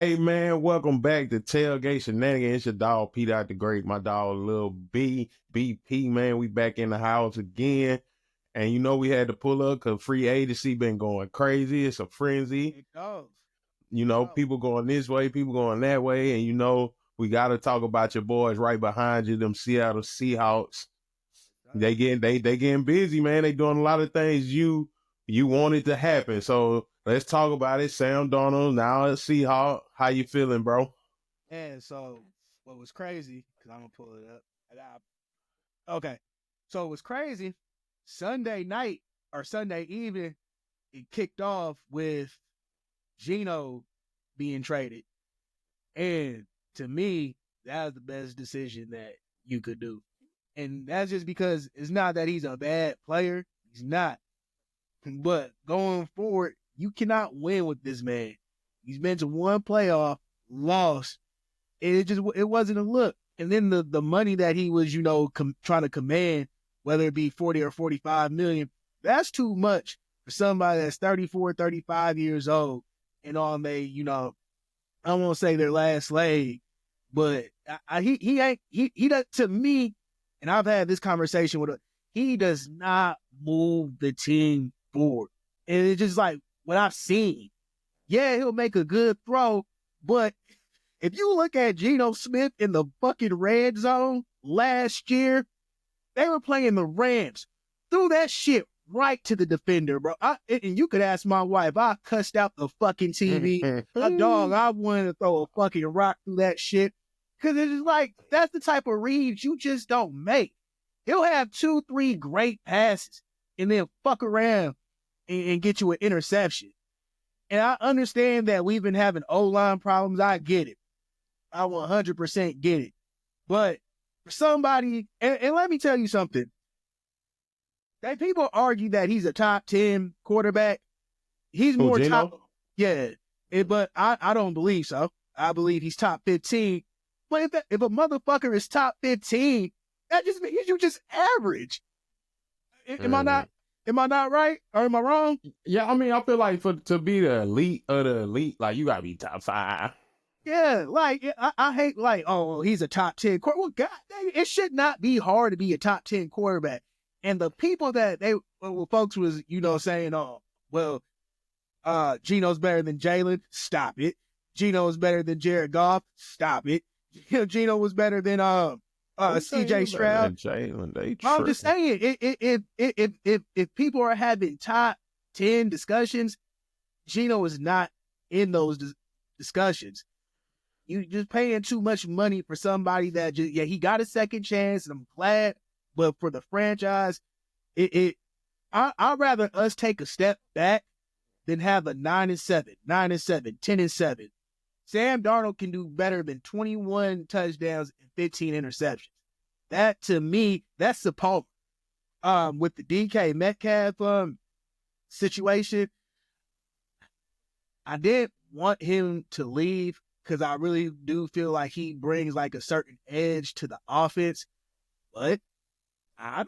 Hey man, welcome back to Tailgate Shenanigans. It's your dog Pete out the Great, my dog Lil B, BP, man. We back in the house again. And you know we had to pull up because free agency been going crazy. It's a frenzy. It goes. You know, people going this way, people going that way. And you know, we gotta talk about your boys right behind you, them Seattle Seahawks. They getting busy, man. They doing a lot of things you wanted to happen. So let's talk about it. Sam Darnold, now a Seahawk. How you feeling, bro? And so what was crazy, because I'm gonna pull it up. Okay. So it was crazy. Sunday night or Sunday evening, it kicked off with Geno being traded. And to me, that was the best decision that you could do. And that's just because it's not that he's a bad player. He's not. But going forward, you cannot win with this man. He's been to one playoff, lost, and it wasn't a look. And then the money that he was, trying to command, whether it be 40 or 45 million, that's too much for somebody that's 34, 35 years old and on they, I don't want to say their last leg, but he does, to me, and I've had this conversation with him, he does not move the team forward. And it's just like what I've seen. Yeah, he'll make a good throw, but if you look at Geno Smith in the fucking red zone last year, they were playing the Rams. Threw that shit right to the defender, bro. And you could ask my wife, I cussed out the fucking TV. Dog, I wanted to throw a fucking rock through that shit. Because it's like, that's the type of reads you just don't make. He'll have 2-3 great passes and then fuck around and get you an interception. And I understand that we've been having O-line problems. I get it. I 100% get it. But for somebody, and let me tell you something. That people argue that he's a top 10 quarterback. He's more Geno? top. Yeah. But I don't believe so. I believe he's top 15. But if a motherfucker is top 15, that just means you just average. Am I not right? Or am I wrong? Yeah, I mean, I feel like to be the elite of the elite, like you gotta be top 5. Yeah, like I hate like, oh, he's a top 10 quarterback. Well, God dang, it should not be hard to be a top 10 quarterback. And the people that folks was, saying, oh, well, Geno's better than Jalen. Stop it. Geno's better than Jared Goff. Stop it. Geno was better than CJ Stroud. Jalen, I'm just saying, if people are having top 10 discussions, Geno is not in those discussions. You just paying too much money for somebody that he got a second chance, and I'm glad. But for the franchise, I'd rather us take a step back than have a 9-7, 9-7, 10-7. Sam Darnold can do better than 21 touchdowns and 15 interceptions. That, to me, that's the Palmer. With the DK Metcalf situation, I didn't want him to leave because I really do feel like he brings like a certain edge to the offense. But I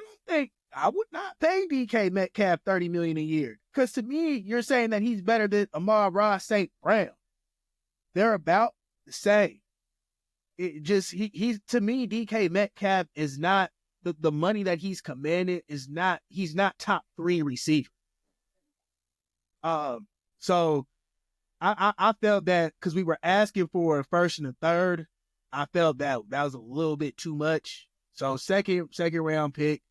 would not pay DK Metcalf $30 million a year. Because to me, you're saying that he's better than Amon-Ra St. Brown. They're about the same. It just he's to me, DK Metcalf is not the money that he's commanded is not, he's not top 3 receiver. So I felt that because we were asking for a first and a third, I felt that was a little bit too much. So second round pick,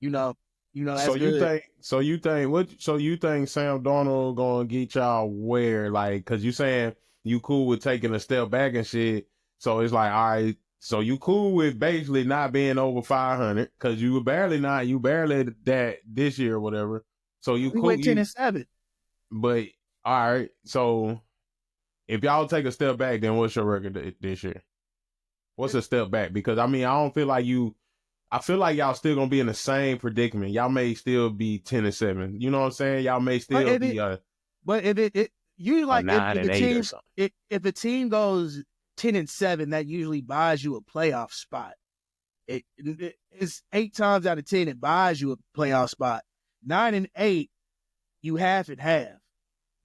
that's good. So you think Sam Darnold gonna get y'all where, like, cause you saying you cool with taking a step back and shit. So it's like, all right, so you cool with basically not being over 500 because you barely that this year or whatever. So you We cool. went 10-7. But all right, so if y'all take a step back, then what's your record this year? What's a step back? Because I mean, I feel like y'all still gonna be in the same predicament. Y'all may still be 10-7. You know what I'm saying? Y'all may still be But if it usually like 9-8 or something. If a team goes 10-7, that usually buys you a playoff spot. It's 8 times out of 10 it buys you a playoff spot. 9-8, you half and half.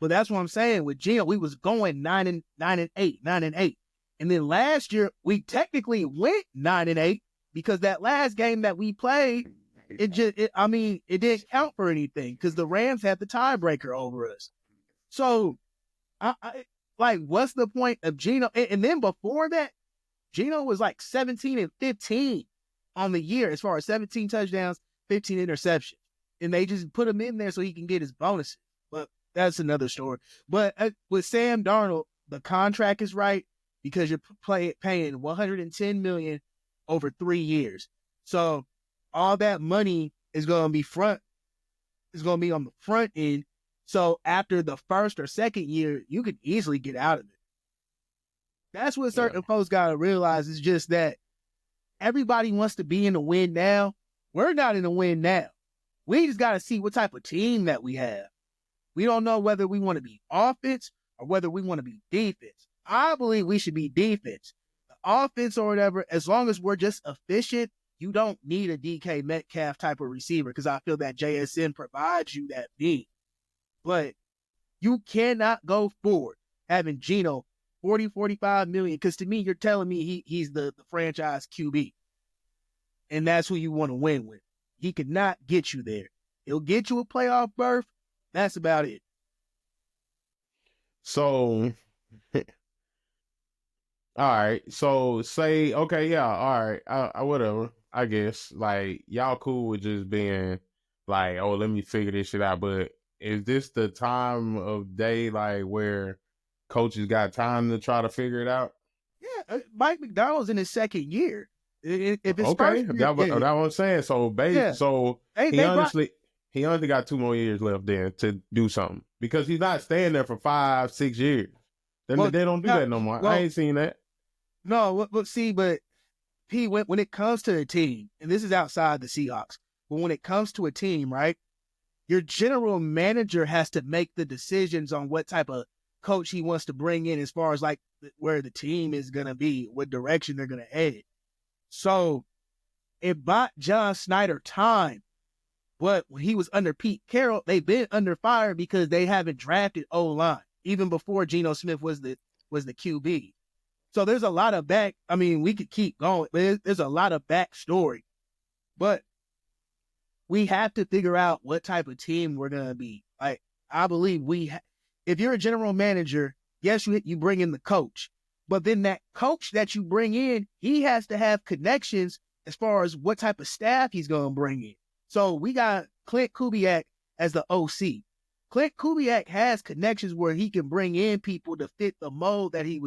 But that's what I'm saying. With Geno, we was going 9-8, 9-8. And then last year, we technically went 9-8 because that last game that we played, it didn't count for anything because the Rams had the tiebreaker over us. So, what's the point of Geno? And then before that, Geno was like 17-15 on the year as far as 17 touchdowns, 15 interceptions. And they just put him in there so he can get his bonuses. But that's another story. But with Sam Darnold, the contract is right because you're paying $110 million over 3 years. So all that money is going to be on the front end. So after the first or second year, you could easily get out of it. That's what certain folks got to realize is just that everybody wants to be in the win now. We're not in the win now. We just got to see what type of team that we have. We don't know whether we want to be offense or whether we want to be defense. I believe we should be defense. The offense or whatever, as long as we're just efficient, you don't need a DK Metcalf type of receiver because I feel that JSN provides you that need. But you cannot go forward having Geno 40, 45 million because to me, you're telling me he's the franchise QB. And that's who you want to win with. He could not get you there. He'll get you a playoff berth. That's about it. So, all right. So say, okay, yeah, all right. I whatever. I guess like y'all cool with just being like, oh, let me figure this shit out. But is this the time of day like where coaches got time to try to figure it out? Yeah, Mike McDonald's in his second year. If it's okay, first year, that's what I'm saying. So, he only got 2 more years left then to do something because he's not staying there for 5-6 years. They don't do that no more. I ain't seen that. No, but P, when it comes to a team, and this is outside the Seahawks, but when it comes to a team, right, your general manager has to make the decisions on what type of coach he wants to bring in as far as like where the team is going to be, what direction they're going to head. So it bought John Snyder time. But when he was under Pete Carroll, they've been under fire because they haven't drafted O-line, even before Geno Smith was the QB. So there's a lot of we could keep going, but there's a lot of backstory. But we have to figure out what type of team we're going to be. Like, I believe if you're a general manager, yes, you bring in the coach. But then that coach that you bring in, he has to have connections as far as what type of staff he's going to bring in. So we got Clint Kubiak as the OC. Clint Kubiak has connections where he can bring in people to fit the mold that he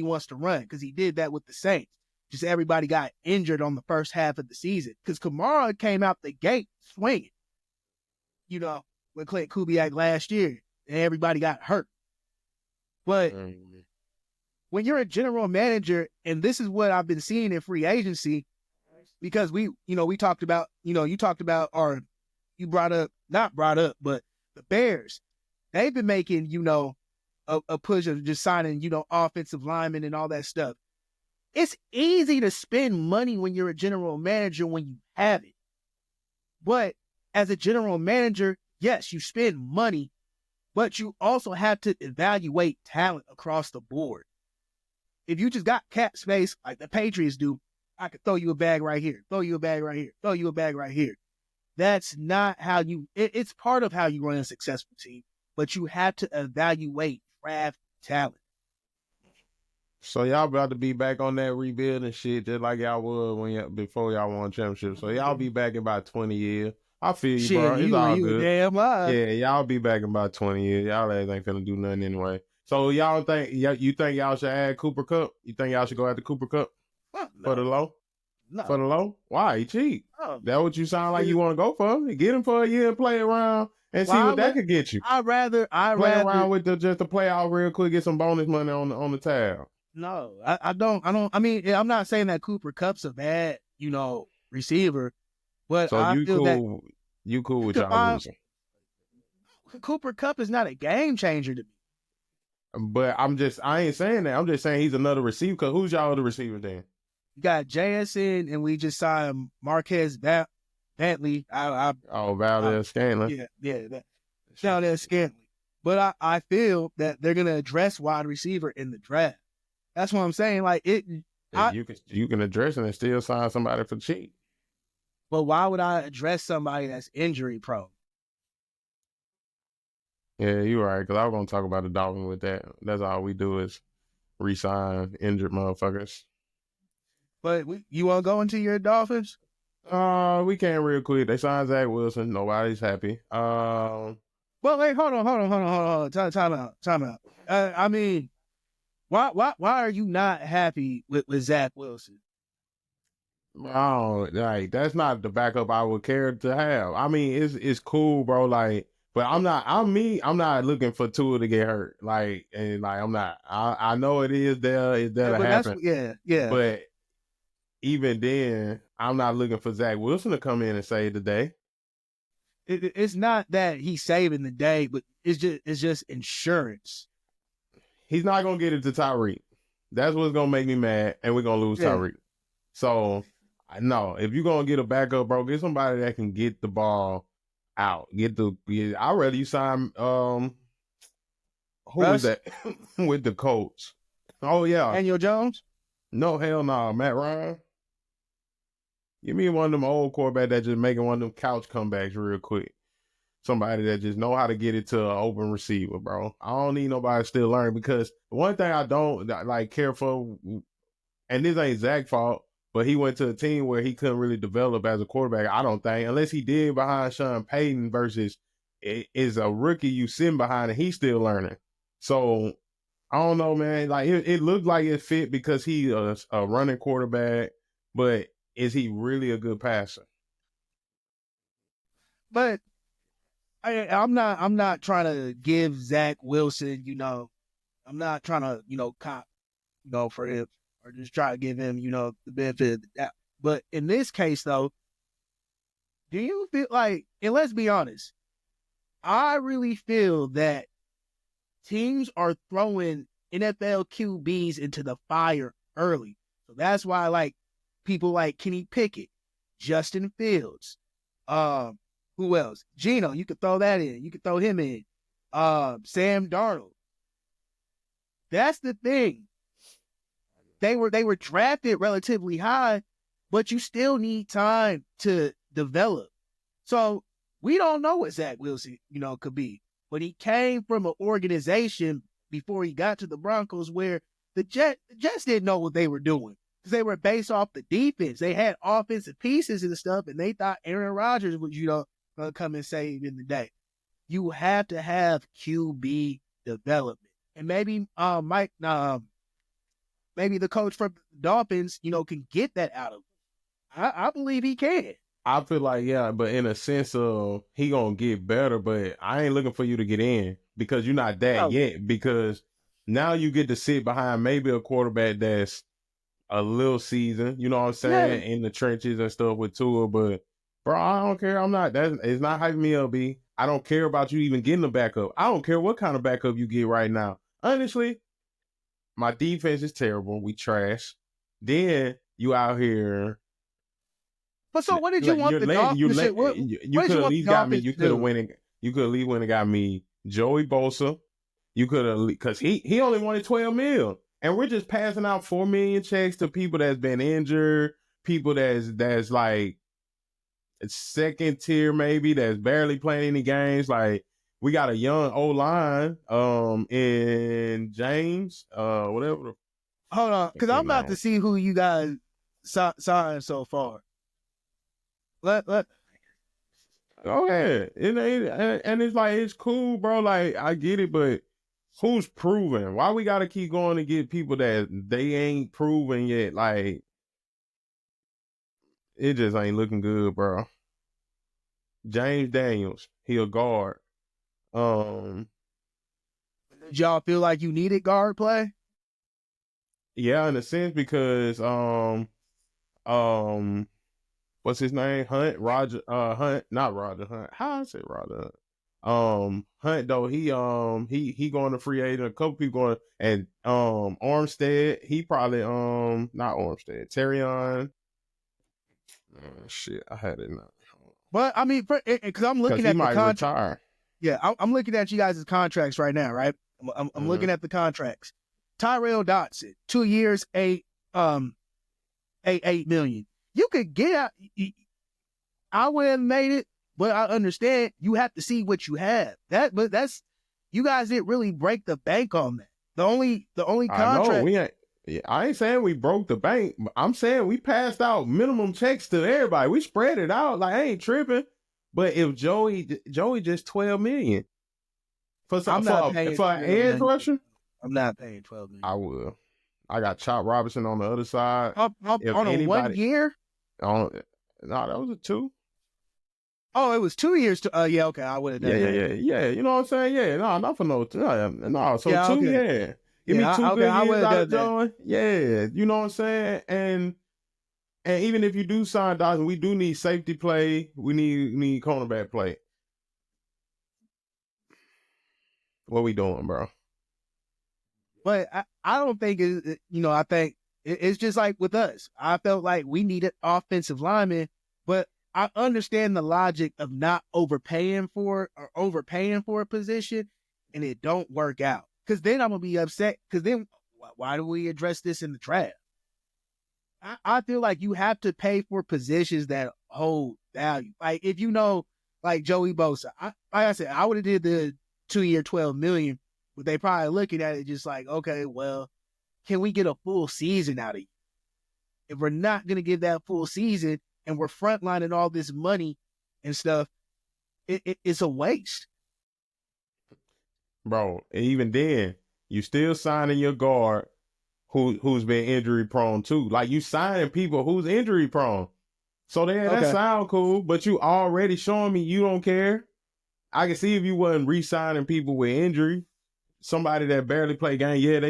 wants to run because he did that with the Saints. Just everybody got injured on the first half of the season because Kamara came out the gate swinging, with Clint Kubiak last year, and everybody got hurt. But when you're a general manager, and this is what I've been seeing in free agency, because you brought up, but the Bears, they've been making, a push of just signing, offensive linemen and all that stuff. It's easy to spend money when you're a general manager when you have it. But as a general manager, yes, you spend money, but you also have to evaluate talent across the board. If you just got cap space like the Patriots do, I could throw you a bag right here, throw you a bag right here, throw you a bag right here. That's not how it's part of how you run a successful team, but you have to evaluate draft talent. So y'all about to be back on that rebuild and shit just like y'all was before y'all won championship. So y'all be back in about 20 years. I feel you, bro. It's all good. Damn right. Yeah, y'all be back in about 20 years. Y'all ain't finna do nothing anyway. So you think y'all should add Cooper Kupp? You think y'all should go after Cooper Kupp? No. For the low? No. For the low? Why? He cheap. No. That what you sound like you want to go for? Get him for a year and play around and see what that could get you. I'd rather play around with just to play out real quick, get some bonus money on the tab. No, I don't. I mean, I'm not saying that Cooper Kupp's a bad, receiver, but so I you feel cool. That you cool with y'all losing. Cooper Kupp is not a game changer to me. But I ain't saying that. I'm just saying he's another receiver. Cause who's y'all other receiver then? You got JSN, and we just signed Marquez Bentley. Valdez Scanlon. Yeah, Valdez Scanlon. But I feel that they're gonna address wide receiver in the draft. That's what I'm saying. Like it, you can address it and still sign somebody for cheap. But why would I address somebody that's injury prone? Yeah, you're right. Because I was gonna talk about the Dolphins with that. That's all we do is re-sign injured motherfuckers. But you want to go into your Dolphins? We can't real quick. They signed Zach Wilson. Nobody's happy. Well, wait, hold on. Time out. I mean, why are you not happy with Zach Wilson? Oh, like that's not the backup I would care to have. I mean, it's cool, bro. Like, but I'm not looking for Tua to get hurt. Like, and like I'm not. I know it's there to happen. Yeah. But even then, I'm not looking for Zach Wilson to come in and save the day. It's not that he's saving the day, but it's just insurance. He's not gonna get it to Tyreek. That's what's gonna make me mad, and we're gonna lose Tyreek. So I know if you're gonna get a backup, bro, get somebody that can get the ball out. I'd rather you sign who was that with the Colts? Oh yeah. Daniel Jones? No, hell no. Matt Ryan. Give me one of them old quarterbacks that just making one of them couch comebacks real quick. Somebody that just know how to get it to an open receiver, bro. I don't need nobody still learning because one thing I don't like care for, and this ain't Zach's fault, but he went to a team where he couldn't really develop as a quarterback, I don't think, unless he did behind Sean Payton versus is a rookie you sitting behind and he's still learning. So I don't know, man. Like it looked like it fit because he a running quarterback, but is he really a good passer? But I'm not trying to give Zach Wilson, I'm not trying to, cop, for him or just try to give him, the benefit of the doubt. But in this case, though, do you feel like, and let's be honest, I really feel that teams are throwing NFL QBs into the fire early. So that's why, like, people like Kenny Pickett, Justin Fields, who else? Geno, you could throw that in. You could throw him in. Sam Darnold. That's the thing. They were drafted relatively high, but you still need time to develop. So we don't know what Zach Wilson, could be. But he came from an organization before he got to the Broncos where the Jets didn't know what they were doing because they were based off the defense. They had offensive pieces and stuff, and they thought Aaron Rodgers was, going to come and save in the day. You have to have QB development. And maybe maybe the coach for the Dolphins, can get that out of him. I believe he can. I feel like, yeah, but in a sense of he going to get better, but I ain't looking for you to get in because you're not that yet because now you get to sit behind maybe a quarterback that's a little seasoned, you know what I'm saying, in the trenches and stuff with Tua, but bro, I don't care. It's not hyping me up, B. I don't care about you even getting a backup. I don't care what kind of backup you get right now. Honestly, my defense is terrible. We trash. Then you out here. But so what did you want the Dolphins to You could at least got me. You could have went and got me Joey Bosa. You could have, because he only wanted $12 million, and we're just passing out $4 million checks to people that's been injured, people that's like second tier maybe that's barely playing any games. Like we got a young O-line, in James, whatever. Hold on, because I'm about to see who you guys signed so far. Let go ahead. And it's like it's cool, bro. Like I get it, but who's proven? Why we gotta keep going to get people that they ain't proven yet? Like it just ain't looking good, bro. James Daniels, he a guard. Did y'all feel like you needed guard play? Yeah, in a sense, because what's his name? Hunt, not Roger Hunt. How I say Roger Hunt? Hunt though, he going to free agent. A couple people going, and Armstead, he probably not Armstead, Terrion. Shit, I had it now. But I mean, because I'm looking at the contract. Yeah, I'm looking at you guys' contracts right now, right? I'm looking at the contracts. Tyrell Dotson, 2 years, 8 million. You could get out. I wouldn't have made it, but I understand you have to see what you have. But that's you guys didn't really break the bank on that. The only I know contract. we ain't. I ain't saying we broke the bank. I'm saying we passed out minimum checks to everybody. We spread it out. Like I ain't tripping. But if Joey just 12 million for I'm not paying for an edge rusher, I'm not paying 12 million. I will. I got Chop Robinson on the other side. If On a 1 year? No, that was a 2. Oh, it was 2 years. Yeah, okay, I would have done that. Yeah. You know what I'm saying? Yeah, no, not for no. No, so Yeah, 2, okay. yeah. Give me 2 good years out of Joey. Yeah, you know what I'm saying? And even if you do sign Dawson, we do need safety play. We need cornerback play. What we doing, bro? But I don't think I think it's just like with us. I felt like we needed offensive linemen, but I understand the logic of not overpaying for a position, and it don't work out. Because then I'm gonna be upset. Because then why do we address this in the draft? I feel like you have to pay for positions that hold value. Like if like Joey Bosa, like I said, I would have did the 2 year, 12 million, but they probably looking at it just like, okay, well, can we get a full season out of you? If we're not gonna give that full season and we're frontlining all this money and stuff, it's a waste. Bro, even then, you still signing your guard who's been injury prone too. Like you signing people who's injury prone. So that sound cool, but you already showing me you don't care. I can see if you wasn't re-signing people with injury, somebody that barely play game. Yeah,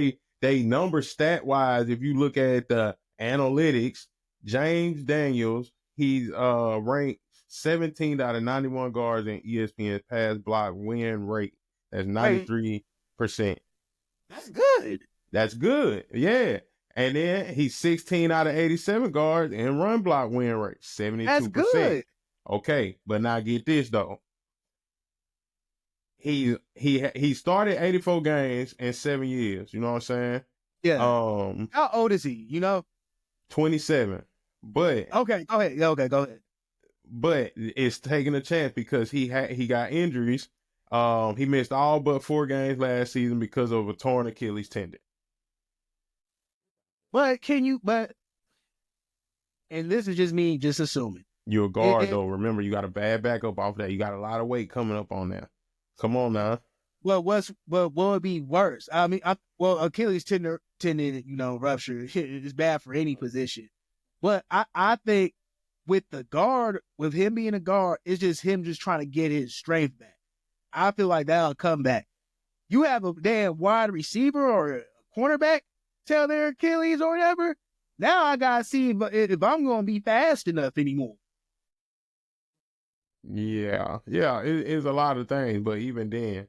they number stat wise. If you look at the analytics, James Daniels, he's ranked 17 out of 91 guards in ESPN's pass block win rate. That's 93%. That's good. Yeah. And then he's 16 out of 87 guards in run block win rate, 72%. That's good. Okay, but now get this though. He started 84 games in 7 years. You know what I'm saying? Yeah. How old is he? 27. But okay, go ahead. Okay, go ahead. But it's taking a chance because he got injuries. He missed all but 4 games last season because of a torn Achilles tendon. But and this is just me just assuming. You're a guard though. Remember, you got a bad backup off that. You got a lot of weight coming up on there. Come on now. Well, what would be worse? I mean, Achilles tendon, rupture is bad for any position. But I think with the guard, with him being a guard, it's just him just trying to get his strength back. I feel like that'll come back. You have a damn wide receiver or a cornerback tear their Achilles or whatever. Now I gotta see if I'm gonna be fast enough anymore. Yeah, it's a lot of things, but even then,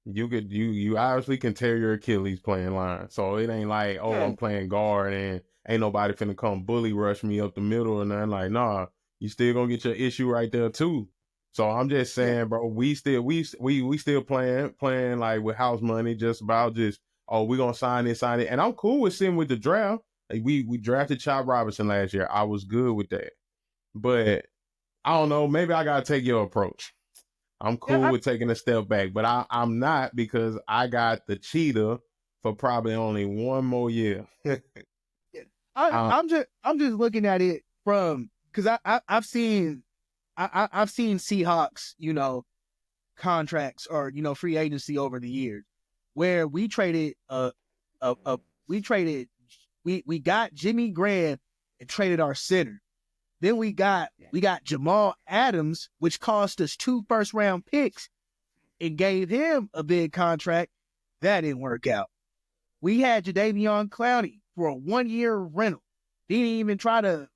you obviously can tear your Achilles playing line. So it ain't like, I'm playing guard and ain't nobody finna come bully rush me up the middle or nothing. Like, nah, you still gonna get your issue right there too. So I'm just saying, bro, we still playing like with house money, just about we gonna sign it. And I'm cool with sitting with the draft. Like we drafted Chop Robinson last year. I was good with that. But I don't know, maybe I gotta take your approach. I'm cool with taking a step back, but I'm not because I got the cheetah for probably only 1 more year. I'm just looking at it from because I've seen Seahawks, contracts or free agency over the years where we traded we got Jimmy Graham and traded our center. Then we got Jamal Adams, which cost us 2 first-round picks and gave him a big contract. That didn't work out. We had Jadeveon Clowney for a 1-year rental. We didn't even try to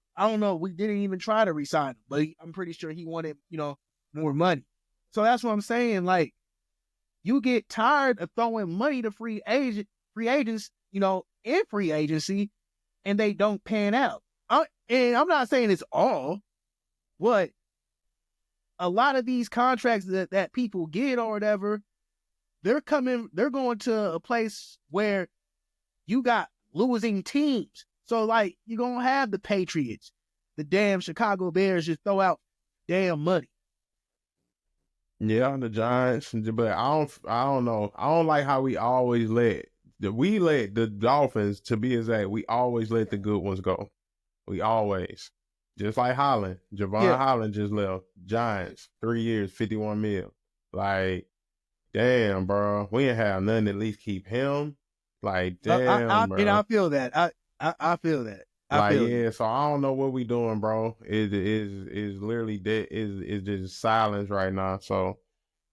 re-sign him, but I'm pretty sure he wanted, more money. So that's what I'm saying. Like, you get tired of throwing money to free agents, in free agency, and they don't pan out. And I'm not saying it's all, but a lot of these contracts that people get or whatever, they're going to a place where you got losing teams. So, like, you're going to have the Patriots, the damn Chicago Bears just throw out damn money. Yeah, the Giants, but I don't know. I don't like how we always let the Dolphins, to be exact, we always let the good ones go. We always. Just like Holland. Javon Holland just left. Giants, 3 years, 51 mil. Like, damn, bro. We ain't have nothing to at least keep him. Like, damn, bro. And I feel that. I feel that. So I don't know what we doing, bro. It is literally dead. Is just silence right now. So,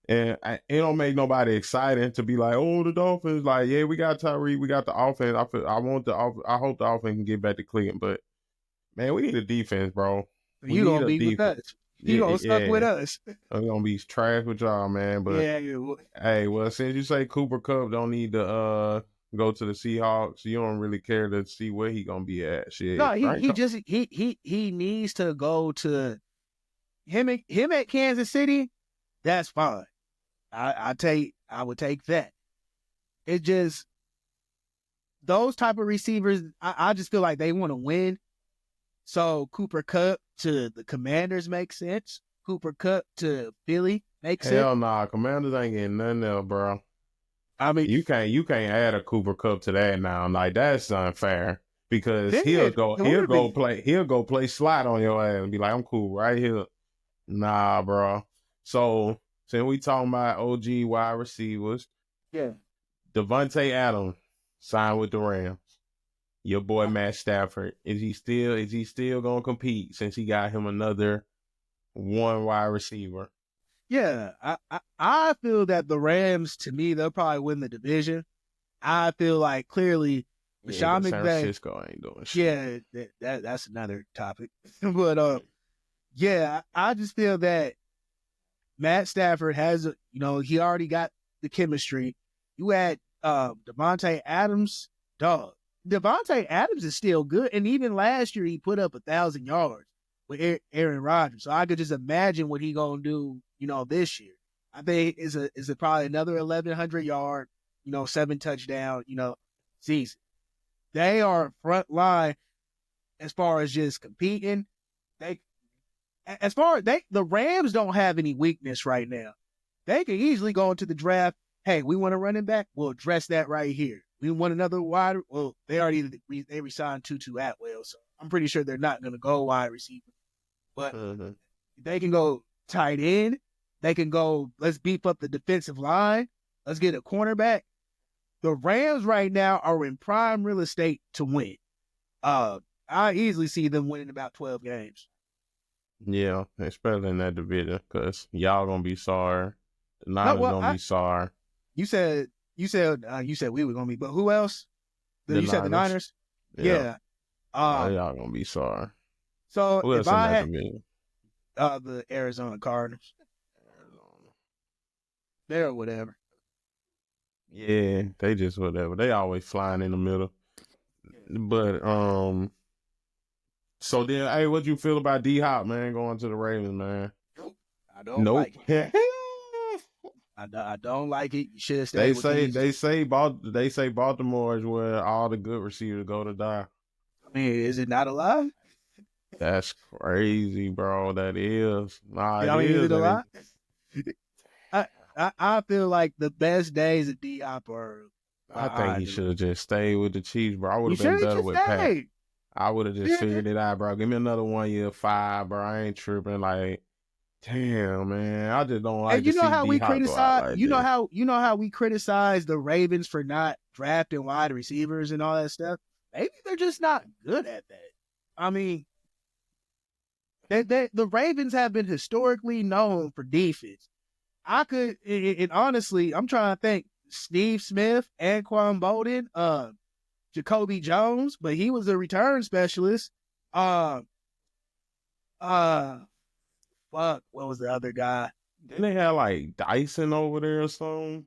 and it don't make nobody excited to be like, oh, the Dolphins. Like, yeah, we got Tyreek, we got the offense. I hope the offense can get back to clicking. But man, we need a defense, bro. You gonna be with us. You gonna stuck with us. I'm gonna be trash with y'all, man. But hey, well, since you say Cooper Kupp don't need to go to the Seahawks, you don't really care to see where he gonna be at. Shit. No, he needs to go to him at Kansas City. That's fine. I would take that. It just those type of receivers. I just feel like they want to win. So Cooper Kupp to the Commanders makes sense. Cooper Kupp to Philly makes sense. Hell nah, Commanders ain't getting nothing else, bro. I mean, you can't add a Cooper Kupp to that now. Like, that's unfair because he'll go play slot on your ass and be like, I'm cool right here. Nah, bro. So since we talking about OG wide receivers, Devontae Adams signed with the Rams. Your boy Matt Stafford, is he still gonna compete since he got him another one wide receiver? Yeah, I feel that the Rams, to me, they'll probably win the division. I feel like clearly Sean McVay. San Francisco ain't doing shit. Yeah, that's another topic. But I just feel that Matt Stafford has, he already got the chemistry. You add Devontae Adams, dog. Devontae Adams is still good, and even last year he put up 1,000 yards with Aaron Rodgers. So I could just imagine what he gonna do, this year. I think is probably another 1,100 yard, 7 touchdown, season. They are front line as far as just competing. The Rams don't have any weakness right now. They can easily go into the draft. Hey, we want a running back. We'll address that right here. We want another wide. Well, they resigned Tutu Atwell, so I'm pretty sure they're not going to go wide receiver. But they can go tight end. They can go, let's beef up the defensive line. Let's get a cornerback. The Rams right now are in prime real estate to win. I easily see them winning about 12 games. Yeah, especially in that division, because y'all going to be sorry. The Niners going to be sorry. You said we were gonna be, but who else? You said the Niners. Yeah. Y'all gonna be sorry. So who if I had the Arizona Cardinals, they're whatever. Yeah, they just whatever. They always flying in the middle. But so then, hey, what you feel about D-Hop, man, going to the Ravens, man? I don't like it. I don't like it. You should have stayed They say Baltimore is where all the good receivers go to die. I mean, is it not a lie? That's crazy, bro. That is. Nah, it is a lie. I feel like the best days of D-Hop are. I think he should have just stayed with the Chiefs, bro. I would have been better with Pat. I would have just figured it out, bro. Give me another 1 year, 5, bro. I ain't tripping. Like, damn, man, I just don't like. And you know how we criticize. You know how we criticize the Ravens for not drafting wide receivers and all that stuff. Maybe they're just not good at that. I mean, the Ravens have been historically known for defense. Honestly, I'm trying to think. Steve Smith, Anquan Bolden, Jacoby Jones, but he was a return specialist. Fuck, what was the other guy? Didn't they have like Dyson over there or something?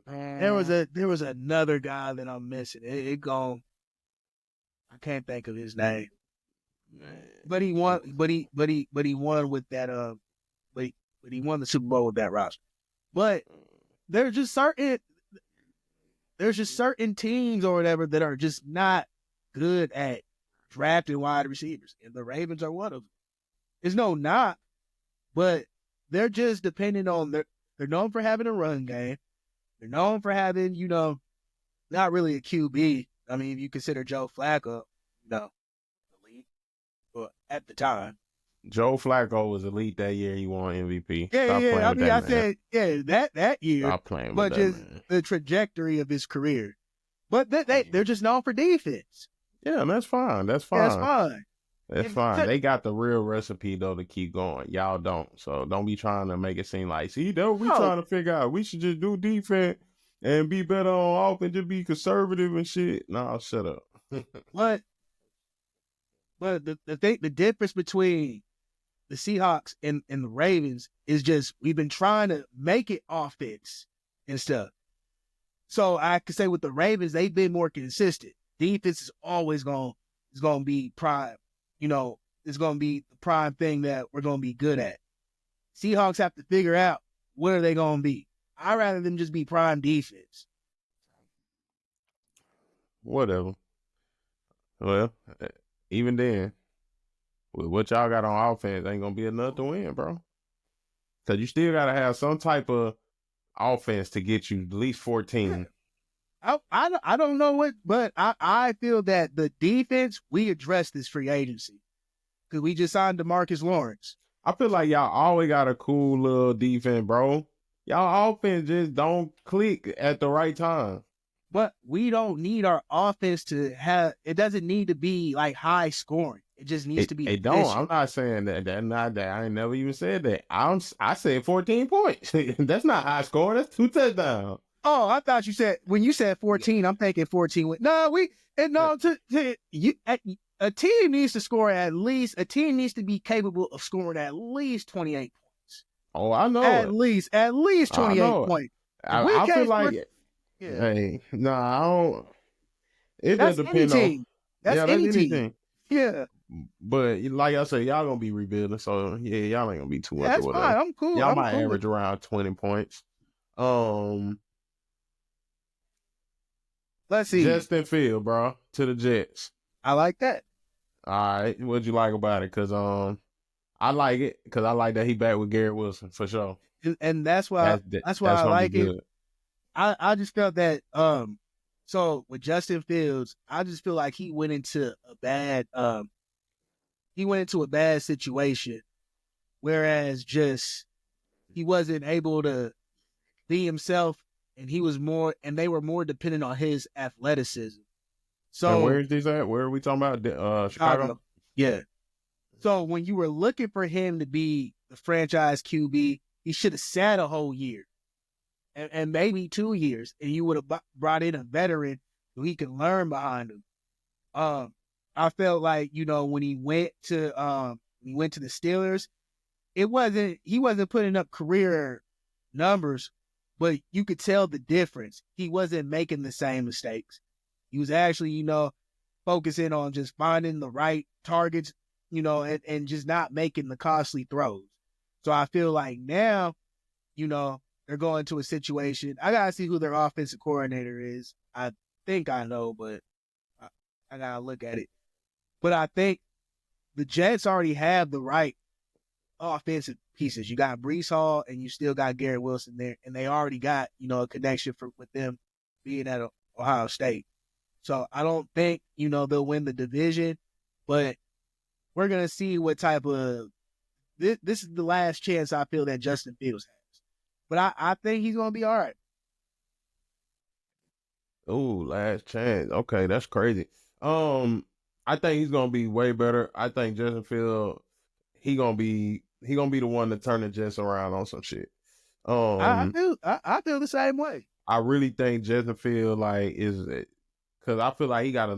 There was another guy that I'm missing. I can't think of his name. But he won. But he won with that. But he won the Super Bowl with that roster. But there's just certain teams or whatever that are just not good at drafting wide receivers, and the Ravens are one of them. It's no knock, but they're just depending on they're known for having a run game. They're known for having, not really a QB. I mean, if you consider Joe Flacco, elite, but at the time. Joe Flacco was elite that year. He won MVP. Yeah. I mean, I said, that year. Stop playing with but that, just man. the trajectory of his career. But they're just known for defense. Yeah, and that's fine. That's fine. Yeah, that's fine. That's fine. They got the real recipe though to keep going. Y'all don't. So don't be trying to make it seem like, see, though we trying to figure out we should just do defense and be better on offense, just be conservative and shit. Nah, shut up. But the difference between the Seahawks and the Ravens is just we've been trying to make it offense and stuff. So I could say with the Ravens, they've been more consistent. Defense is always gonna be prime. It's gonna be the prime thing that we're gonna be good at. Seahawks have to figure out what are they gonna be. I'd rather them just be prime defense. Whatever. Well, even then, with what y'all got on offense, ain't gonna be enough to win, bro. Cause you still gotta have some type of offense to get you at least 14. Yeah. I don't know what, but I feel that the defense, we addressed this free agency because we just signed DeMarcus Lawrence. I feel like y'all always got a cool little defense, bro. Y'all offense just don't click at the right time. But we don't need our offense to have. It doesn't need to be like high scoring. It just needs to be. It don't. I'm not saying that. That's not that. I ain't never even said that. I said 14 points. That's not high scoring. That's 2 touchdowns. Oh, I thought you said when you said 14. I'm thinking 14. A team needs to score at least. A team needs to be capable of scoring at least 28 points. Oh, I know. At least 28 points. I feel like it. Yeah. Hey, I don't. It doesn't depend on. That's any team. Yeah. But like I said, y'all gonna be rebuilding, so yeah, y'all ain't gonna be too much. That's fine. I'm cool. Y'all might average around 20 points. Let's see. Justin Fields, bro, to the Jets. I like that. All right, what'd you like about it? Cause I like it because I like that he back with Garrett Wilson for sure. And that's why I like it. I just felt that so with Justin Fields, I just feel like he went into a bad situation, whereas just he wasn't able to be himself, and they were more dependent on his athleticism. So and where is this at? Where are we talking about? Chicago? Yeah. So when you were looking for him to be the franchise QB, he should have sat a whole year. And maybe 2 years, and you would have brought in a veteran who he can learn behind him. I felt like when he went to the Steelers, he wasn't putting up career numbers, but you could tell the difference. He wasn't making the same mistakes. He was actually focusing on just finding the right targets, and just not making the costly throws. So I feel like now, they're going to a situation. I got to see who their offensive coordinator is. I think I know, but I got to look at it. But I think the Jets already have the right offensive pieces. You got Breece Hall, and you still got Garrett Wilson there, and they already got, a connection with them being at Ohio State. So I don't think, they'll win the division, but we're going to see what type of – this is the last chance I feel that Justin Fields has. But I think he's going to be all right. Oh, last chance. Okay, that's crazy. I think he's going to be way better. I think Justin Fields, he going to be the one to turn the Jets around on some shit. I feel the same way. I really think Justin Fields is because I feel like he got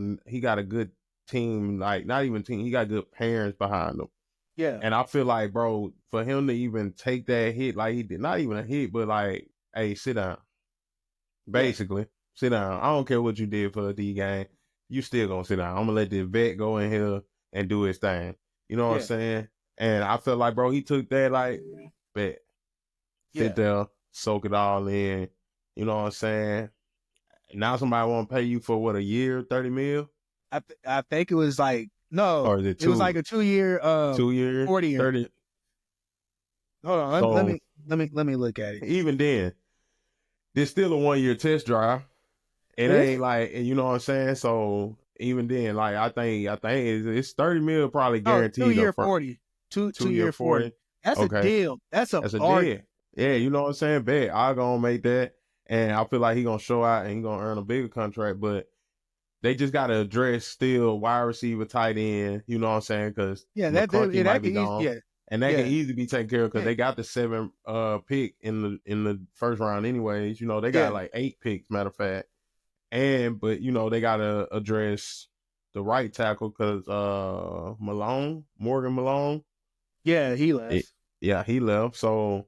a good team, not even team, he got good parents behind him. Yeah. And I feel like, bro, for him to even take that hit like he did, not even a hit, but hey, sit down. Basically, sit down. I don't care what you did for the D game. You still gonna sit down. I'm gonna let this vet go in here and do his thing. You know what I'm Yeah. saying? And I feel like, bro, he took that like, bet, sit there, soak it all in. You know what I'm saying? Now somebody want to pay you for what, a year, 30 mil? I think it was like no, Or is it it was like a 2-year 2 years, 40-year. 30? Hold on, So let me look at it. even then, there's still a 1-year test drive. It Really? ain't like, you know what I'm saying? So even then, like I think it's 30 mil probably Oh, guaranteed up 2-year front. 40. 2 year Two-year 40. 40. That's a Okay. deal. That's a That's a bargain. deal. Yeah, you know what I'm saying? Bet I gonna make that. And I feel like he gonna show out and he gonna earn a bigger contract, but they just gotta address still wide receiver, tight end, you know what I'm saying? Because Yeah, McConkey might that be could easy. gone. Yeah, And that can yeah, easily be taken care of because yeah, they got the 7 pick in the first round anyways. You know, they got yeah, like 8 picks, matter of fact. But you know, they gotta address the right tackle because Morgan Malone, yeah. He it, left. yeah, he left. So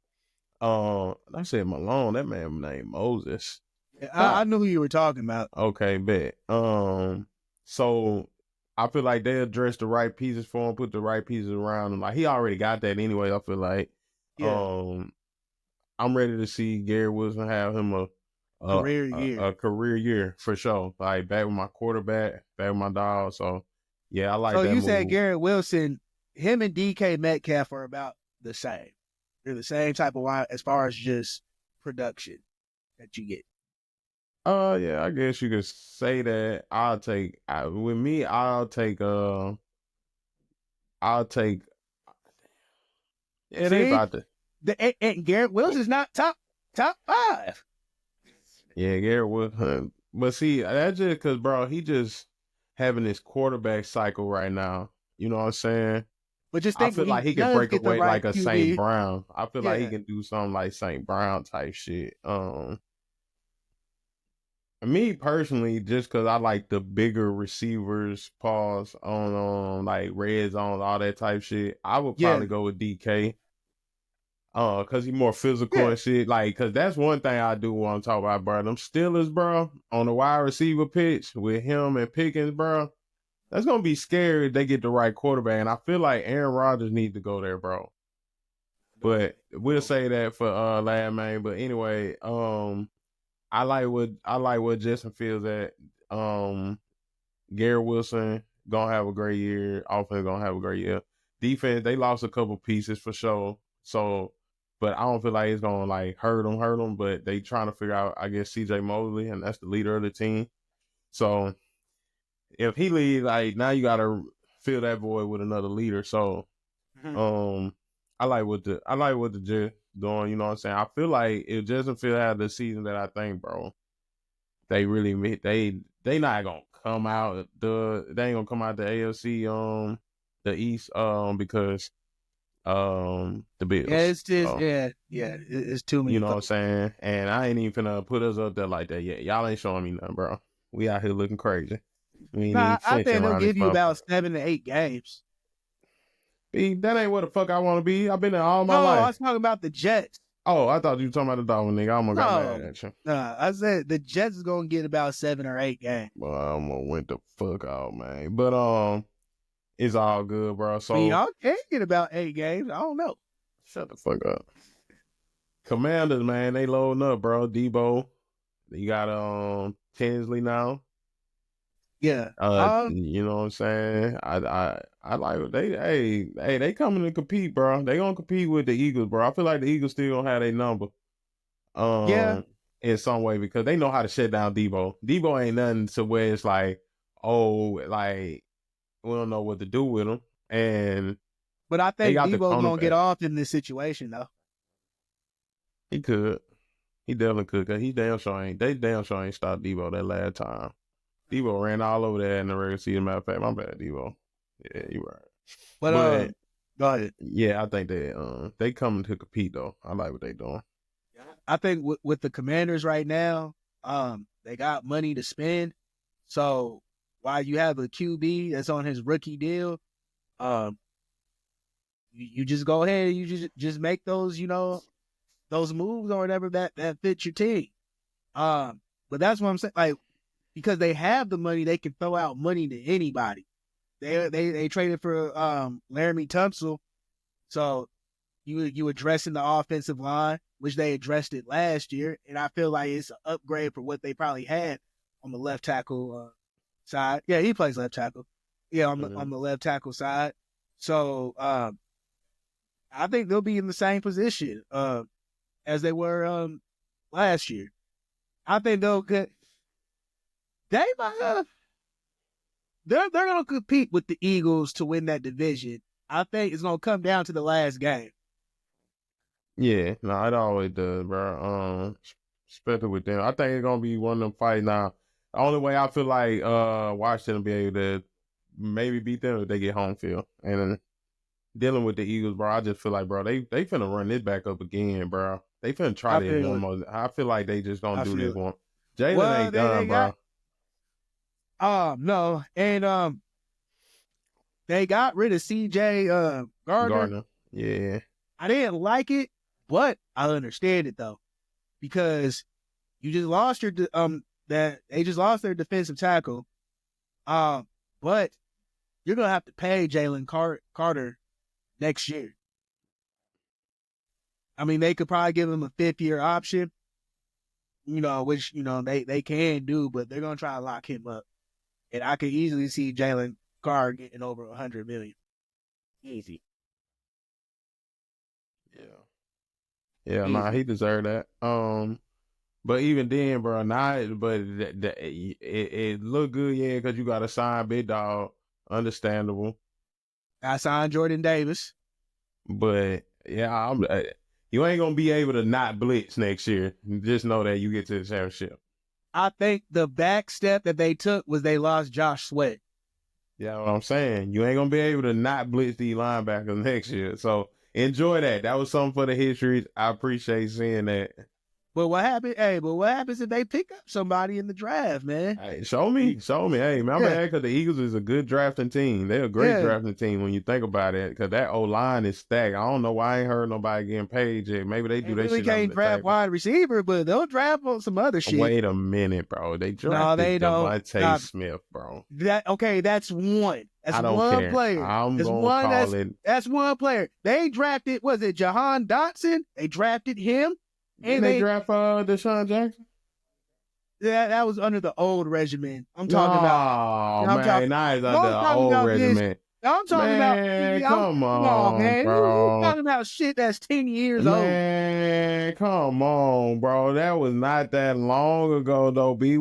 I said Malone, that man named Moses. I knew who you were talking about. Okay, bet. So I feel like they addressed the right pieces for him, put the right pieces around him. Like he already got that anyway. I feel like, Yeah, I'm ready to see Gary Wilson have him career year. a career year for sure. Like back with my quarterback, back with my dog. So yeah, I like So that you said move. Garrett Wilson, him and DK Metcalf are about the same. They're the same type of wide as far as just production that you get. Yeah, I guess you could say that. With me, I'll take. Yeah, they See, about to. and Garrett Wilson's not top 5. Yeah, Garrett Wilson. But see, that's just because, bro, he just having this quarterback cycle right now. You know what I'm saying? But just I think feel when he like he can does break get the away right like a St. QB, Brown. I feel like he yeah, can do something like St. Brown type shit. Me personally, just because I like the bigger receivers, pause on like red zones, all that type shit, I would yeah, probably go with DK. Cause he's more physical yeah. and shit. Like, cause that's one thing I do want to talk about, bro. Them Steelers, bro, on the wide receiver pitch with him and Pickens, bro. That's gonna be scary if they get the right quarterback. And I feel like Aaron Rodgers needs to go there, bro. But we'll say that for last man. But anyway, I like what Justin feels at. Gary Wilson gonna have a great year. Offense gonna have a great year. Defense, they lost a couple pieces for sure. So, but I don't feel like it's gonna like hurt them. But they trying to figure out, I guess, CJ Mosley, and that's the leader of the team. So if he leaves, like now you gotta fill that void with another leader. So, Mhm. I like what the Jets doing. You know what I'm saying? I feel like if Justin Field had the season that I think, bro, they really they not gonna come out they ain't gonna come out the AFC the East because the Yeah, Bills. it's just So it's too you many know what I'm folks. saying? And I ain't even finna put us up there like that yet. Y'all ain't showing me nothing, bro. We out here looking crazy. We ain't even Nah, I flinching think they'll around this give you about motherfucker. 7 to 8 games. That ain't what the fuck I wanna be. I've been there all my No, I life. was talking about the Jets. Oh, I thought you were talking about the Dolphins, nigga. I almost got mad No, at you. nah, I said the Jets is gonna get about 7 or 8 games. Well, I almost went the fuck out, man. But it's all good, bro. I mean, So y'all can get about 8 games. I don't know. shut the fuck up. Commanders, man, they loading up, bro. Debo, you got Tinsley now. Yeah. You know what I'm saying? I like they coming to compete, bro. They gonna compete with the Eagles, bro. I feel like the Eagles still gonna have their number. Yeah. In some way because they know how to shut down Debo. Debo ain't nothing to where it's like, oh, like we don't know what to do with him. And But I they think got the Debo's gonna get cornerback. off in this situation though. He could. He definitely could, cause they damn sure ain't stopped Debo that last time. Debo ran all over there in the regular season. Matter of fact, my bad, Debo. Yeah, you right. But But go ahead. yeah, I think they coming to compete though. I like what they doing. I think with the Commanders right now, they got money to spend. So while you have a QB that's on his rookie deal, um, you just go ahead and you just make those, those moves or whatever that fits your team. But that's what I'm saying. Like, because they have the money, they can throw out money to anybody. They traded for Laramie Tunsil, so you addressing the offensive line, which they addressed it last year, and I feel like it's an upgrade for what they probably had on the left tackle side. Yeah, he plays left tackle. Yeah, on the left tackle side. So I think they'll be in the same position as they were last year. I think they'll get. They might. They're gonna compete with the Eagles to win that division. I think it's gonna come down to the last game. Yeah, no, it always does, bro. Especially with them, I think it's gonna be one of them fights. Now, the only way I feel like Washington will be able to maybe beat them if they get home field. And dealing with the Eagles, bro, I just feel like, bro, they finna run this back up again, bro. They finna try this one more. I feel like they just gonna do this one. Jalen ain't done, bro. No, and they got rid of CJ Gardner. Yeah, I didn't like it, but I understand it though, because you just lost your they just lost their defensive tackle, but you're gonna have to pay Jalen Carter next year. I mean, they could probably give him a 5th-year option, which they can do, but they're gonna try to lock him up. And I could easily see Jalen Carter getting over $100 million. Easy. Yeah, nah, he deserved that. But even then, bro, it looked good, yeah, because you got to sign big dog. Understandable. I signed Jordan Davis. But yeah, you ain't gonna be able to not blitz next year. Just know that you get to the championship. I think the back step that they took was they lost Josh Sweat. Yeah, what I'm saying. You ain't gonna be able to not blitz the linebackers next year. So enjoy that. That was something for the history. I appreciate seeing that. But what happened? Hey, but what happens if they pick up somebody in the draft, man? Hey, show me. Hey, man, I'm mad because the Eagles is a good drafting team. They're a great drafting team when you think about it. Because that O-line is stacked. I don't know why I ain't heard nobody getting paid yet. Maybe they do that shit. They can't draft wide receiver, but they'll draft on some other shit. Wait a minute, bro. They drafted Devontae Smith, bro. That's one. That's I don't one care. player. I'm going to call it. That's one player. They drafted, was it Jahan Dotson? They drafted him. And they draft Deshaun Jackson? Yeah, that was under the old regimen. I'm talking about. Oh, man, now it's under the old regimen. I'm talking about. Come on, man. Bro. I'm talking about shit that's 10 years old. Man, come on, bro. That was not that long ago, though, B.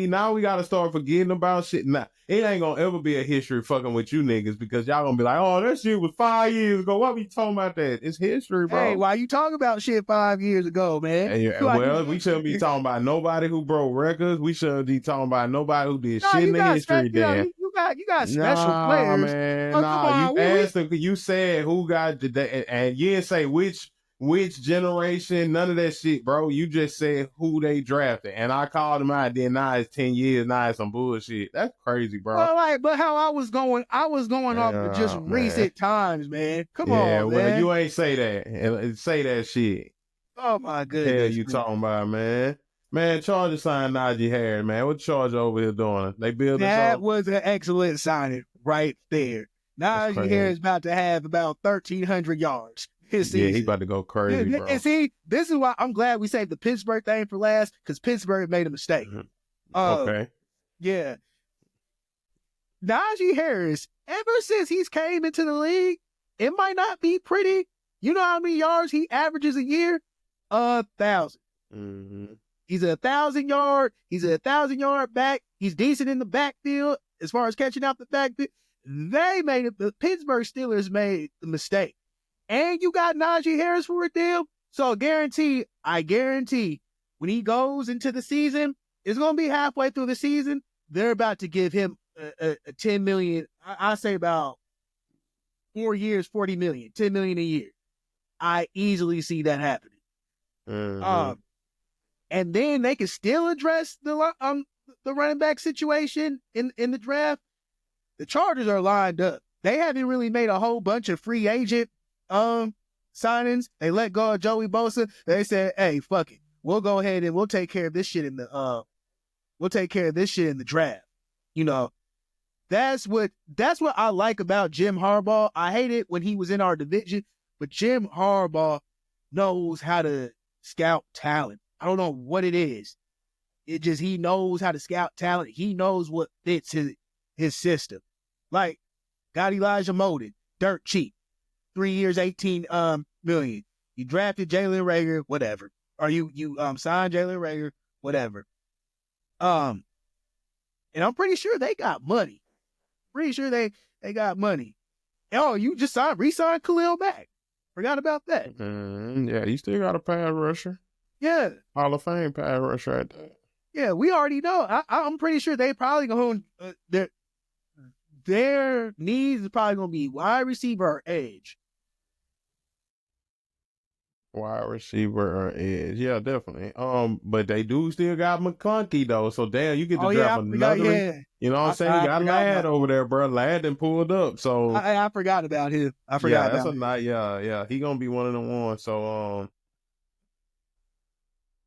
Now we got to start forgetting about shit. Nah, it ain't going to ever be a history fucking with you niggas because y'all going to be like, oh, that shit was 5 years ago. Why we talking about that? It's history, bro. Hey, why you talking about shit 5 years ago, man? Hey, well, we shouldn't be talking about nobody who broke records. We shouldn't be talking about nobody who did shit in the history there. You got special players. Man, you asked them, you said who got the, and you didn't say which generation, none of that shit, bro. You just said who they drafted, and I called them out. Then now it's 10 years. Now it's some bullshit. That's crazy, bro. Well, but how I was going off of just recent times, man. Come on, man. Well, you ain't say that. Say that shit. Oh my goodness. Hell, you talking about, man? Man, Chargers signed Najee Harris, man. What Chargers over here doing? They build that was an excellent signing right there. Najee Harris is about to have about 1,300 yards his season. Yeah, he about to go crazy, bro. And see, this is why I'm glad we saved the Pittsburgh thing for last, because Pittsburgh made a mistake. Okay. Yeah. Najee Harris, ever since he's came into the league, it might not be pretty. You know how many yards he averages a year? 1,000. Mm-hmm. He's a 1,000-yard. He's a 1,000-yard back. He's decent in the backfield as far as catching out the backfield. The Pittsburgh Steelers made the mistake. And you got Najee Harris for a deal. So I guarantee when he goes into the season, it's going to be halfway through the season. They're about to give him a $10 million. I say about 4 years, $40 million, $10 million a year. I easily see that happening. Mm-hmm. And then they can still address the running back situation in the draft. The Chargers are lined up. They haven't really made a whole bunch of free agent signings. They let go of Joey Bosa. They said, "Hey, fuck it. We'll go ahead and we'll take care of this shit in the draft." You know, That's what I like about Jim Harbaugh. I hate it when he was in our division, but Jim Harbaugh knows how to scout talent. I don't know what it is. It just, he knows how to scout talent. He knows what fits his system. Like, got Elijah Molden, dirt cheap, 3 years, 18 million. You drafted Jalen Reagor, whatever. Or you signed Jalen Reagor, whatever. And I'm pretty sure they got money. Pretty sure they got money. Oh, you just re-signed Khalil Mack. Forgot about that. Yeah, you still got a pass rusher. Yeah. Hall of Fame pass rusher at that. Yeah, we already know. I'm pretty sure they probably going to, their needs is probably going to be wide receiver or edge. Wide receiver or edge. Yeah, definitely. But they do still got McClunky though. So damn, you get to draft another. You know what I'm saying? You got Ladd over there, bro. Ladd done pulled up. So I forgot about him. I forgot about him. Yeah. He gonna be one of the ones. So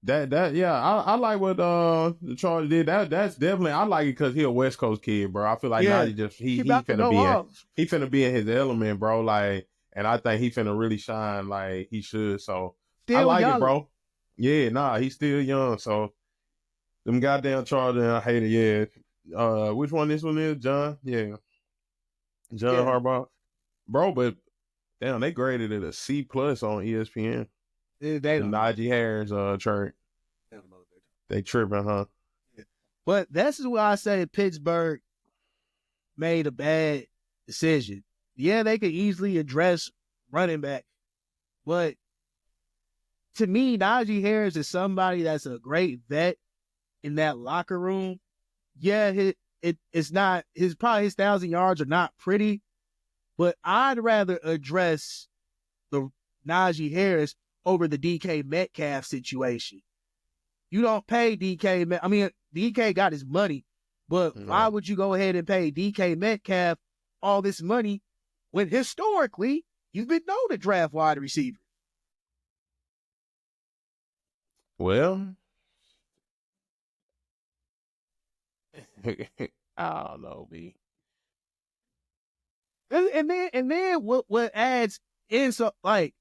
I like what the Chargers did. That's definitely, I like it because he a West Coast kid, bro. I feel like now he finna be in his element, bro. Like, and I think he finna really shine like he should. So I like it, bro. Yeah, he's still young. So them goddamn Chargers, I hate it. Yeah. Which one this one is, John? Yeah, John Harbaugh, bro. But damn, they graded it a C+ on ESPN. They Najee Harris trade. They tripping, huh? Yeah. But this is why I say Pittsburgh made a bad decision. Yeah, they could easily address running back, but to me, Najee Harris is somebody that's a great vet in that locker room. Yeah, it's not his 1,000 yards are not pretty, but I'd rather address the Najee Harris over the DK Metcalf situation. You don't pay DK. I mean, DK got his money, but why would you go ahead and pay DK Metcalf all this money when historically you've been known to draft wide receivers? Well, I don't know, B. And then what adds in, so like,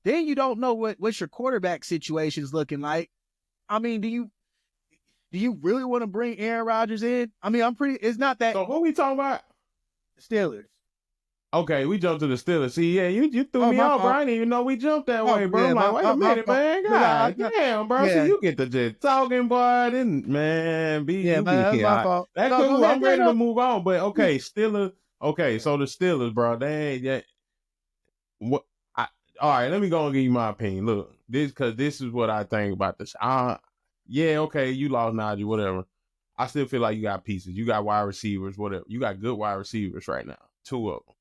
then you don't know what your quarterback situation is looking like. I mean, do you really want to bring Aaron Rodgers in? I mean, it's not that. So who we talking about? Steelers. Okay, we jumped to the Steelers. See, yeah, you threw me off, bro. I didn't even know we jumped that way, bro. Yeah, I'm like, wait a minute, man. God damn, bro. So you get the just talking, boy. Then, man, that's my fault. That's cool. I'm ready to move on. But, okay, Steelers. Okay, so the Steelers, bro, they ain't that. What? All right, let me go and give you my opinion. Look, this is what I think about this. Yeah, okay, you lost Najee, whatever. I still feel like you got pieces. You got wide receivers, whatever. You got good wide receivers right now. 2 of them.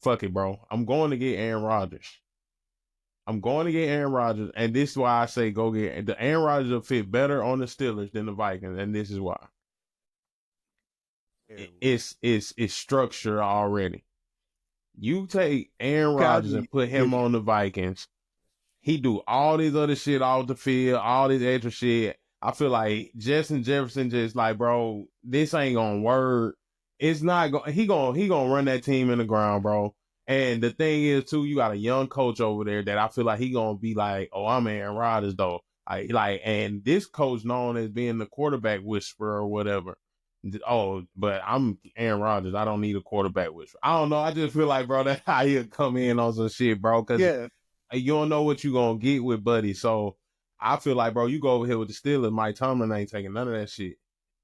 Fuck it, bro. I'm going to get Aaron Rodgers. And this is why I say go get the Aaron Rodgers will fit better on the Steelers than the Vikings, and this is why. It's structure already. You take Aaron Rodgers and put him on the Vikings. He do all this other shit off the field, all this extra shit. I feel like Justin Jefferson just like, bro, this ain't gonna work. It's not going. He gonna run that team in the ground, bro. And the thing is, too, you got a young coach over there that I feel like he gonna be like, oh, I'm Aaron Rodgers though. And this coach known as being the quarterback whisperer or whatever. Oh, but I'm Aaron Rodgers. I don't need a quarterback whisperer. I don't know. I just feel like, bro, that's how he'll come in on some shit, bro. Because you don't know what you gonna get with Buddy. So I feel like, bro, you go over here with the Steelers. Mike Tomlin ain't taking none of that shit.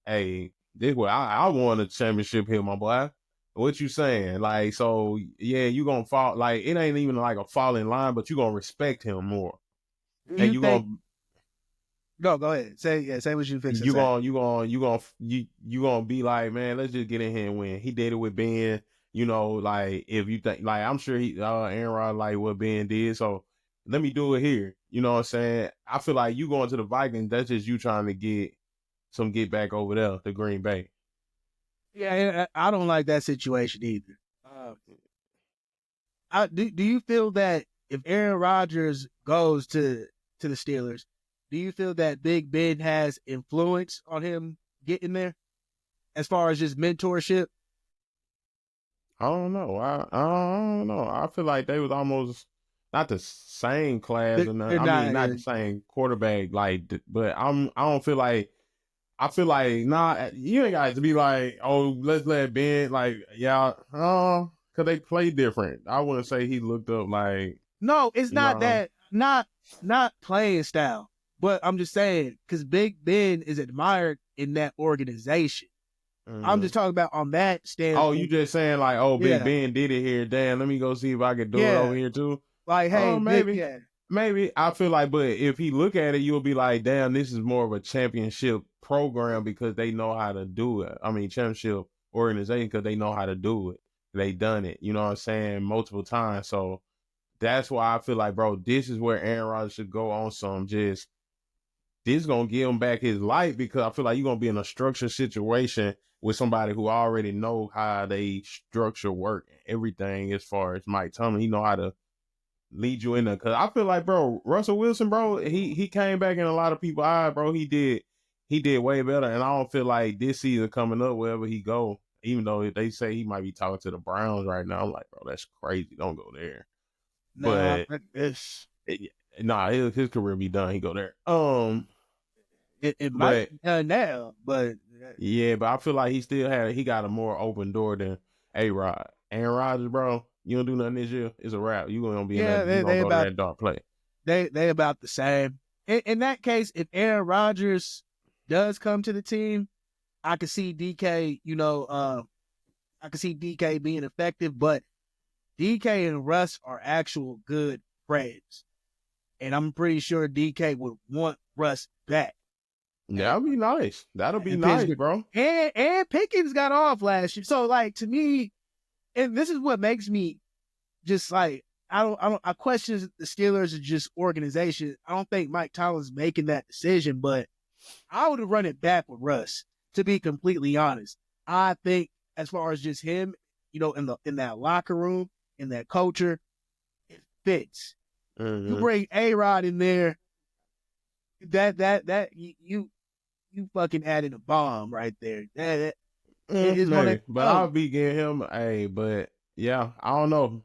Hey. This way, I won a championship here, my boy. What you saying? Like, so yeah, you gonna fall. Like, it ain't even like a fall in line, but you gonna respect him more. And you gonna go ahead. Say what you fix. You gonna be like, man, let's just get in here and win. He did it with Ben. You know, like if you think, like I'm sure Aaron Rodgers like what Ben did. So let me do it here. You know what I'm saying? I feel like you going to the Vikings. That's just you trying to get back over there to Green Bay. Yeah, I don't like that situation either. Do you feel that if Aaron Rodgers goes to the Steelers, do you feel that Big Ben has influence on him getting there? as far as just mentorship? I don't know. I don't know. I feel like they was almost not the same class, and They're I mean not. not the same quarterback. Like, but I don't feel like. I feel like nah. You ain't got to be like, oh, let's let Ben like yeah. Cause they play different. I wouldn't say he looked up like No, it's not no. that. Not playing style. But I'm just saying, because Big Ben is admired in that organization. I'm just talking about on that Oh, you standpoint. just saying like, oh, Big Yeah, Ben did it here. Damn, let me go see if I can do it yeah. over here too. Like, hey, Oh, Big, maybe. yeah. Maybe. I feel like, but if he look at it, you'll be like, damn, this is more of a championship program because they know how to do it. I mean, championship organization because they know how to do it. They done it, you know what I'm saying, multiple times. So that's why I feel like, bro, this is where Aaron Rodgers should go on some just this is gonna give him back his life because I feel like you're gonna be in a structured situation with somebody who already know how they structure work and everything as far as Mike Tomlin. He know how to lead you in there. Cause I feel like, bro, Russell Wilson, bro, he came back in a lot of people's eyes, bro. He did way better. And I don't feel like this season coming up, wherever he go, even though they say he might be talking to the Browns right now. I'm like, bro, that's crazy. Don't go there. Nah, But it's nah, his career be done. He go there. it might But be done now, but yeah, but I feel like he got a more open door than Arod. Aaron Rodgers, bro, you don't do nothing this year, it's a wrap. You gonna be in yeah, that. You gonna they go to about that dark place. they about the same. In that case, if Aaron Rodgers does come to the team, I could see DK. I could see DK being effective, but DK and Russ are actual good friends, and I'm pretty sure DK would want Russ back. That'll be nice. That'll be In nice, Pittsburgh. bro. And Pickens got off last year. So like to me, and this is what makes me just like I question the Steelers are just organization. I don't think Mike Tomlin's making that decision, but I would have run it back with Russ, to be completely honest. I think as far as just him, in that locker room, in that culture, it fits. You Mm-hmm. bring A-Rod in there, that you fucking added a bomb right there. That is gonna Maybe, but I'll be getting him a. But yeah, I don't know.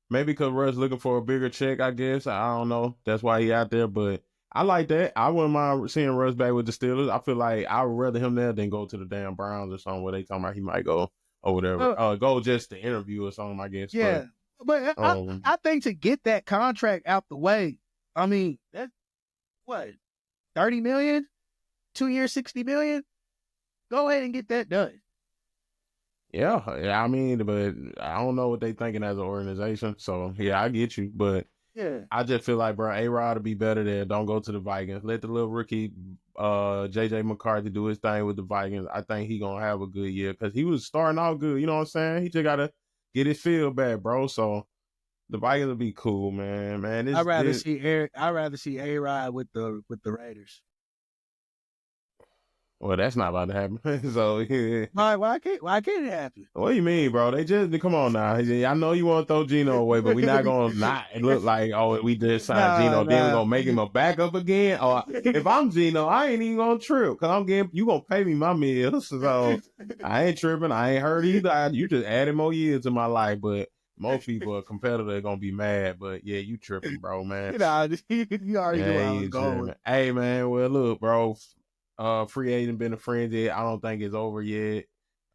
Maybe because Russ looking for a bigger check. I guess I don't know. That's why he out there. But I like that. I wouldn't mind seeing Russ back with the Steelers. I feel like I would rather him there than go to the damn Browns or something where they talking about he might go or whatever. Go just to interview or something. I guess. yeah. But I think to get that contract out the way, I mean, that's what, 30 million, 2 years, 60 million. Go ahead and get that done. Yeah, I mean, but I don't know what they thinking as an organization. So yeah, I get you, but Yeah. I just feel like, bro, A-Rod to be better there. Don't go to the Vikings. Let the little rookie, JJ McCarthy, do his thing with the Vikings. I think he gonna have a good year because he was starting out good. You know what I'm saying? He just gotta get his feel back, bro. So the Vikings will be cool, man. Man, I'd rather this see A-Rod with the Raiders. well, that's not about to happen. So yeah. Why can't it happen? What do you mean, bro? They just come on now. I know you want to throw Geno away, but we're not gonna not look like we just signed Geno. Then we're gonna make him a backup again. Or if I'm Geno, I ain't even gonna trip because I'm getting you gonna pay me my meals. So I ain't tripping. I ain't hurt either. You just added more years to my life. But most people, a competitor, gonna be mad. But yeah, you tripping, bro, man. You already knew where I was going. Hey, man. Well, look, bro. Free agent been a frenzy. I don't think it's over yet.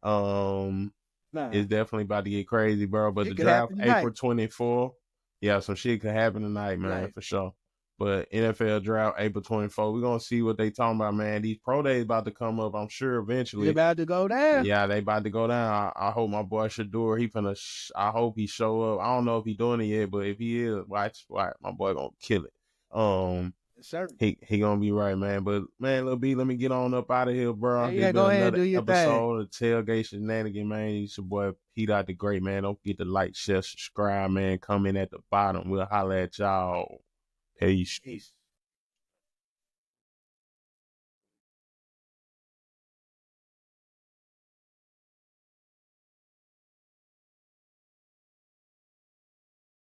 It's definitely about to get crazy, bro. But the draft April 24th. Yeah, some shit could happen tonight, man, for sure. But NFL draft April 24th. We're gonna see what they talking about, man. These pro days about to come up, I'm sure eventually. They about to go down. Yeah, they about to go down. I hope my boy Shador, I hope he show up. I don't know if he doing it yet, but if he is, watch, my boy gonna kill it. He gonna be right, man. But man, Lil B, let me get on up out of here, bro. Yeah, go ahead and do your episode of Tailgate Shenanigan, man. It's your boy Pete out the Great, man. Don't forget to like, share, subscribe, man. Come in at the bottom. We'll holler at y'all. Peace.